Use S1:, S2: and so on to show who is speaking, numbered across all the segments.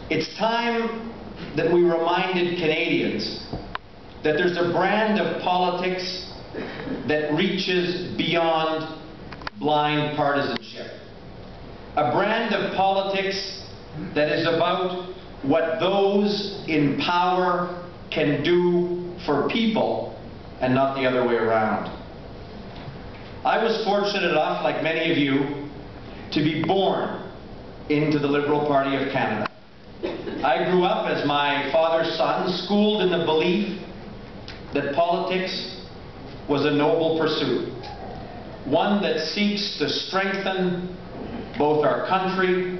S1: It's time that we reminded Canadians that there's a brand of politics that reaches beyond blind partisanship. A brand of politics that is about what those in power can do for people and not the other way around. I was fortunate enough, like many of you, to be born into the Liberal Party of Canada. I grew up as my father's son, schooled in the belief that politics was a noble pursuit, one that seeks to strengthen both our country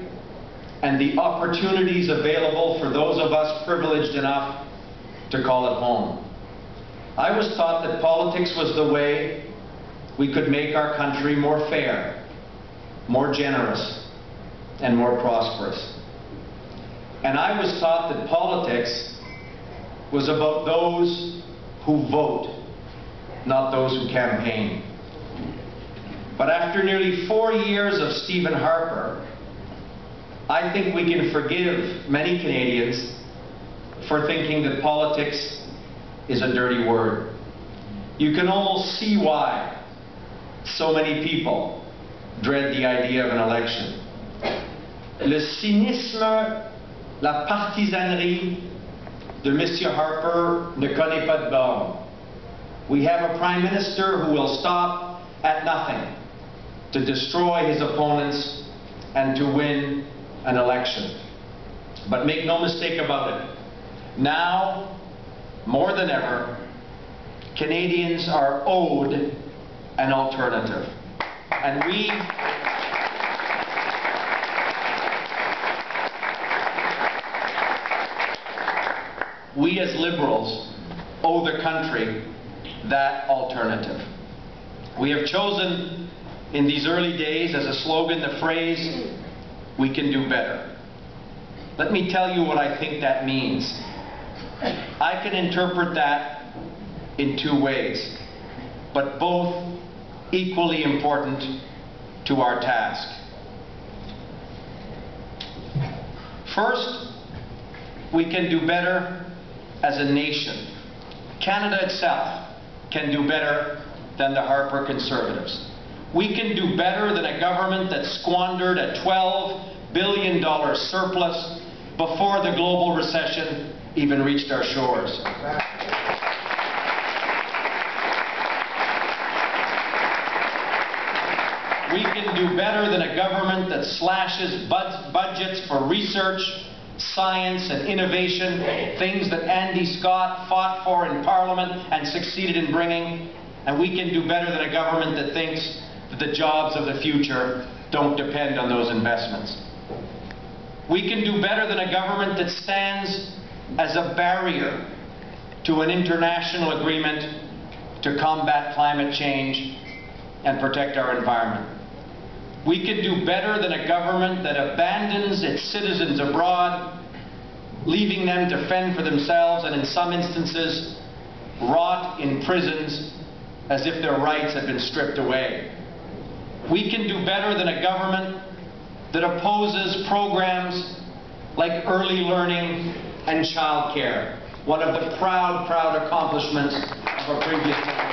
S1: and the opportunities available for those of us privileged enough to call it home. I was taught that politics was the way we could make our country more fair, more generous, and more prosperous. And I was taught that politics was about those who vote, not those who campaign. But after nearly 4 years of Stephen Harper, I think we can forgive many Canadians for thinking that politics is a dirty word. You can almost see why so many people dread the idea of an election. Le cynisme, la partisanerie de Monsieur Harper ne connaît pas de borne. We have a Prime Minister who will stop at nothing to destroy his opponents and to win an election. But make no mistake about it, now, more than ever, Canadians are owed an alternative. And we as Liberals owe the country that alternative. We have chosen in these early days as a slogan the phrase, "We can do better." Let me tell you what I think that means. I can interpret that in two ways, but both equally important to our task. First, we can do better as a nation. Canada itself can do better than the Harper Conservatives. We can do better than a government that squandered a $12 billion surplus before the global recession even reached our shores. We can do better than a government that slashes budgets for research, science and innovation, things that Andy Scott fought for in Parliament and succeeded in bringing. And we can do better than a government that thinks that the jobs of the future don't depend on those investments. We can do better than a government that stands as a barrier to an international agreement to combat climate change and protect our environment. We can do better than a government that abandons its citizens abroad, leaving them to fend for themselves and in some instances rot in prisons as if their rights had been stripped away. We can do better than a government that opposes programs like early learning and childcare, one of the proud accomplishments of our previous government.